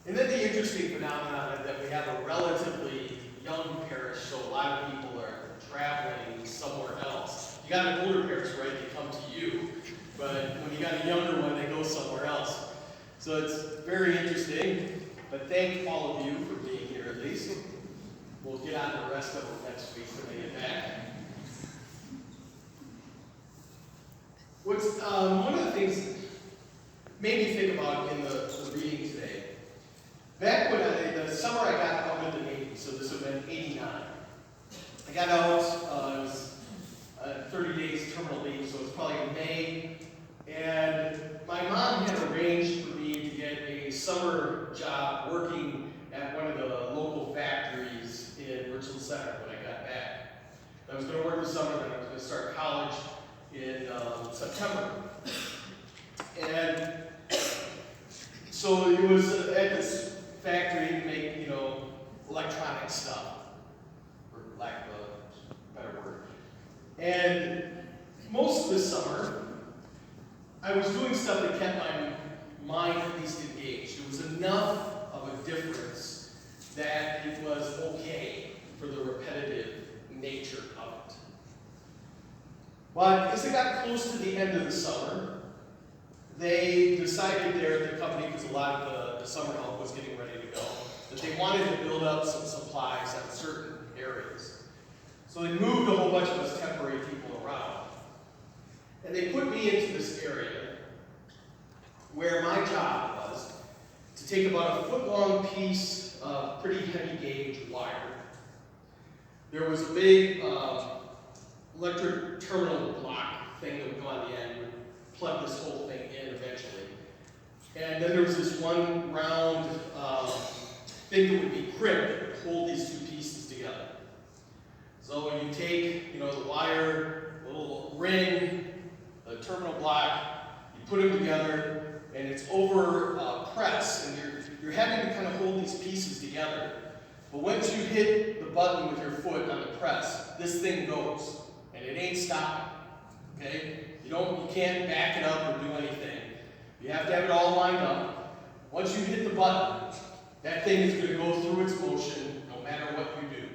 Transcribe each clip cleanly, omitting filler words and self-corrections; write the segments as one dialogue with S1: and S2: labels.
S1: And then the interesting phenomenon is that we have a relatively young parish, so a lot of people are traveling somewhere else. You got an older parish, right? They come to you. But when you got a younger one, they go somewhere else. So it's very interesting. But thank all of you for being here at least. We'll get on to the rest of it next week when they get back. What's one of the things that made me think about in the reading today, back when the summer I got out of the Navy, so this would have been 89. I got out, it was 30 days terminal leave, so it was probably in May. And my mom had arranged for me to get a summer job working at one of the local factories in Richland Center when I got back. I was going to work this summer, then I was going to start college in September. And so it was at this factory to make, electronic stuff, for lack of a better word. And most of the summer, I was doing stuff that kept my mind at least engaged. It was enough of a difference that it was okay for the repetitive nature of it. But as it got close to the end of the summer, they decided there at the company, because a lot of the summer help was getting ready to go, that they wanted to build up some supplies on certain areas. So they moved a whole bunch of us temporary people around. And they put me into this area where my job was to take about a foot-long piece of pretty heavy gauge wire. There was a big electric terminal block thing that would go on the end, would plug this whole thing in eventually. And then there was this one round thing that would be crimped that would hold these two pieces together. So you take, the wire, the little ring, the terminal block, you put them together, and it's over press, and you're having to kind of hold these pieces together. But once you hit the button with your foot on the press, this thing goes, and it ain't stopping. Okay? You can't back it up or do anything. You have to have it all lined up. Once you hit the button, that thing is going to go through its motion no matter what you do.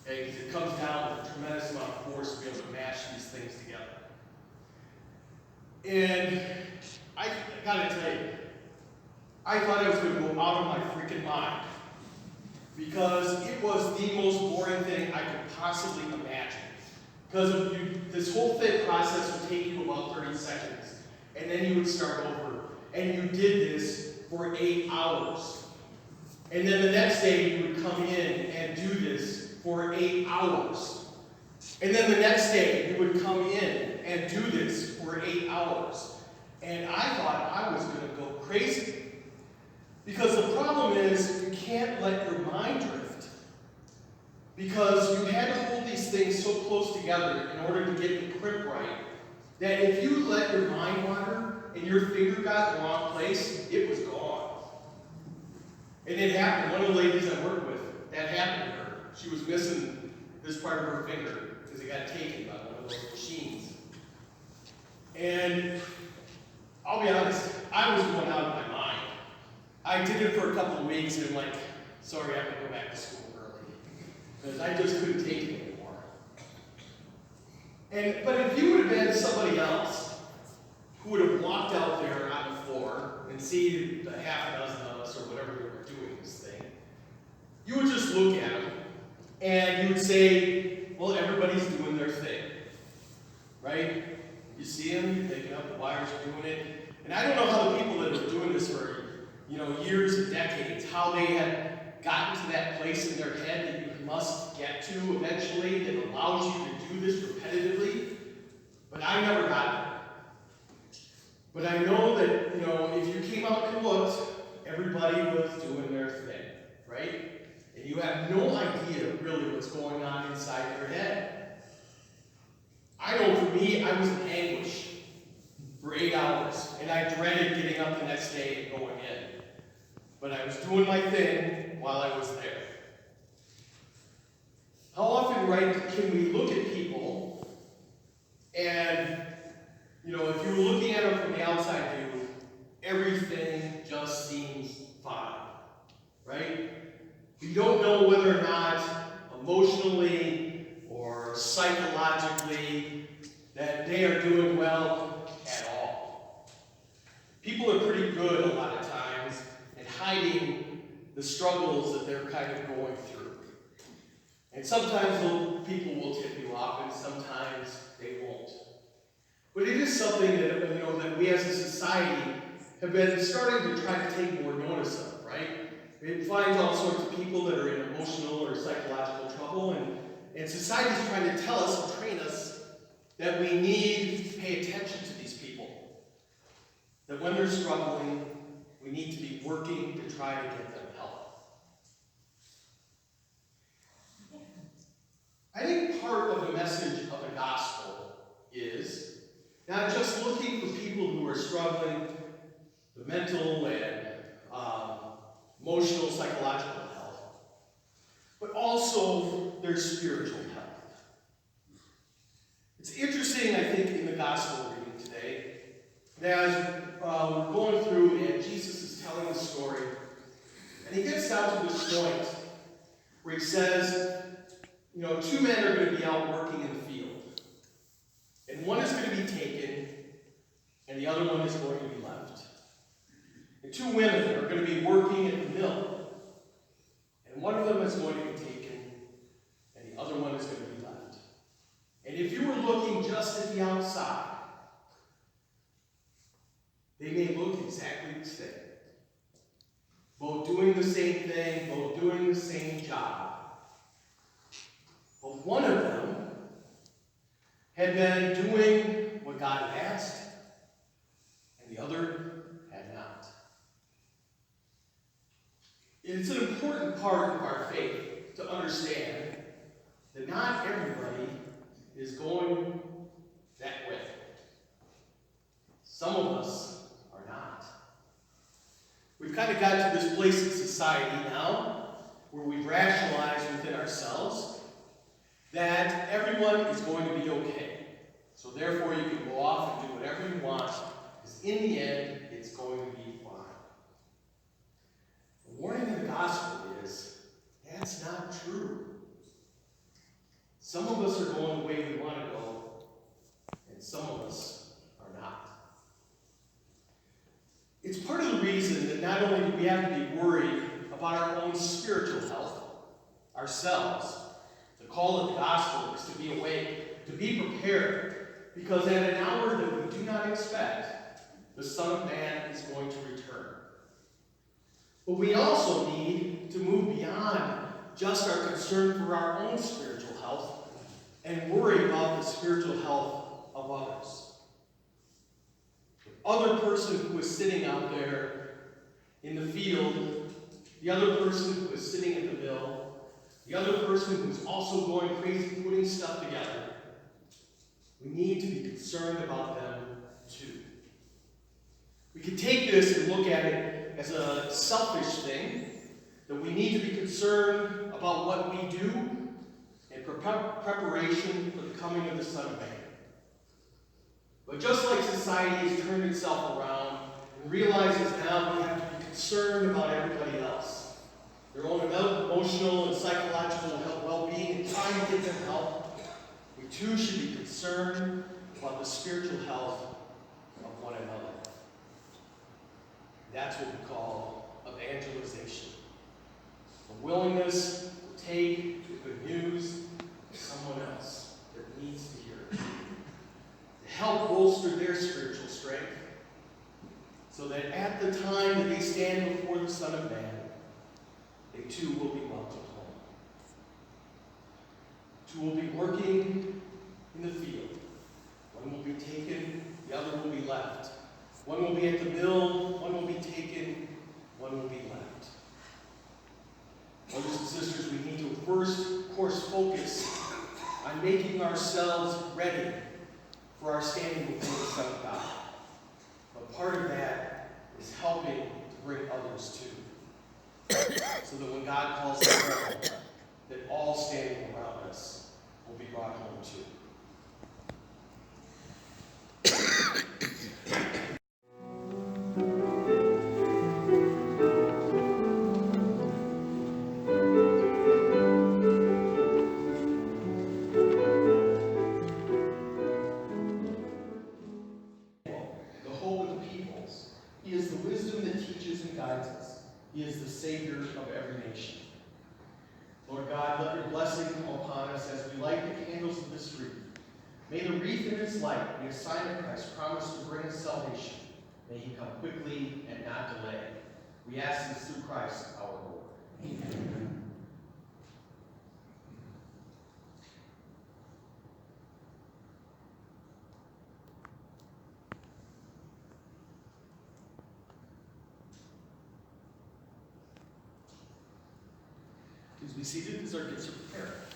S1: Okay? Because it comes down with a tremendous amount of force to be able to mash these things together. And I gotta tell you, I thought I was going to go out of my freaking mind because it was the most boring thing I could possibly imagine. Because this whole process would take you about 30 seconds, and then you would start over, and you did this for 8 hours. And then the next day you would come in and do this for 8 hours. And then the next day you would come in and do this for 8 hours. And I thought I was going to go crazy. Because the problem is you can't let your mind drift. Because you had to hold these things so close together in order to get the grip right, that if you let your mind wander and your finger got in the wrong place, it was gone. And it happened. One of the ladies I worked with, that happened to her. She was missing this part of her finger because it got taken by one of those machines. And I'll be honest, I was going out of my mind. I did it for a couple of weeks and I'm like, sorry, I have to go back to school early. Because I just couldn't take it anymore. But if you would have been somebody else who would have walked out there on the floor and seen the half a dozen of us or whatever we were doing this thing, you would just look at them and you would say, well, everybody's doing their thing. Right? You see them, you're picking up the wires, doing it. And I don't know how the people that were doing this for, years and decades, how they had gotten to that place in their head that you must get to eventually that allows you to do this repetitively. But I never got there. But I know that, if you came out and looked, everybody was doing their thing, right? And you have no idea really what's going on inside their head. I know for me, I was in anguish for 8 hours, and I dreaded getting up the next day and going in. But I was doing my thing while I was there. How often, right, can we look at people and, if you were looking at them from the outside view, everything just seems fine. good a lot of times at hiding the struggles that they're kind of going through. And sometimes people will tip you off, and sometimes they won't. But it is something that, that we as a society have been starting to try to take more notice of, right? It finds all sorts of people that are in emotional or psychological trouble, and society is trying to tell us and train us that we need to pay attention to these people. That when they're struggling, we need to be working to try to get them help. I think part of the message of the gospel is not just looking for people who are struggling with mental and emotional, psychological health, but also their spiritual health. It's interesting, I think, in the gospel reading today, that as we're going through and Jesus is telling the story, and he gets down to this point where he says, two men are going to be out working in the field. And one is going to be taken, and the other one is going to be left. And two women are going to be working at the mill. And one of them is going to be taken, and the other one is going to be left. And if you were looking just at the outside, they may look exactly the same. Both doing the same thing, both doing the same job. But one of them had been doing what God had asked, and the other had not. It's an important part of our faith to understand that not everybody is going that way. Some of us are not. We've kind of got to this place in society now where we've rationalized within ourselves that everyone is going to be okay. So therefore you can go off and do whatever you want, because in the end, it's going to be fine. The warning of the gospel is, that's not true. Some of us are going the way we want to go, and some of us are not. It's part of the reason that not only do we have to be worried about our own spiritual health, ourselves, the call of the gospel is to be awake, to be prepared, because at an hour that we do not expect, the Son of Man is going to return. But we also need to move beyond just our concern for our own spiritual health and worry about the spiritual health of others. The other person who is sitting out there in the field, the other person who is sitting in the mill, the other person who's also going crazy putting stuff together, we need to be concerned about them too. We can take this and look at it as a selfish thing, that we need to be concerned about what we do in preparation for the coming of the Son of Man. But just like society has turned itself around and realizes now we have to be concerned about everybody else, their own emotional and psychological well-being, and trying to get them help, we too should be concerned about the spiritual health of one another. That's what we call evangelization. The willingness to take the good news to someone else that needs to hear it. To help bolster their spiritual strength, so that at the time that they stand before the Son of Man, they too will be welcomed home. Two will be working in the field. One will be taken, the other will be left. One will be at the mill, one will be taken, one will be left. Brothers and sisters, we need to first, of course, focus on making ourselves ready for our standing before the Son of God. But part of that is helping to bring others too. So that when God calls us home, that all standing around us will be brought home too. The hope of the peoples. He is the wisdom that teaches and guides us. He is the Savior of every nation. Lord God, let your blessing come upon us as we light the candles of this wreath. May the wreath in its light be a sign of Christ promised to bring us salvation. May he come quickly and not delay. We ask this through Christ our Lord. Amen. Please be seated as our gifts are prepared.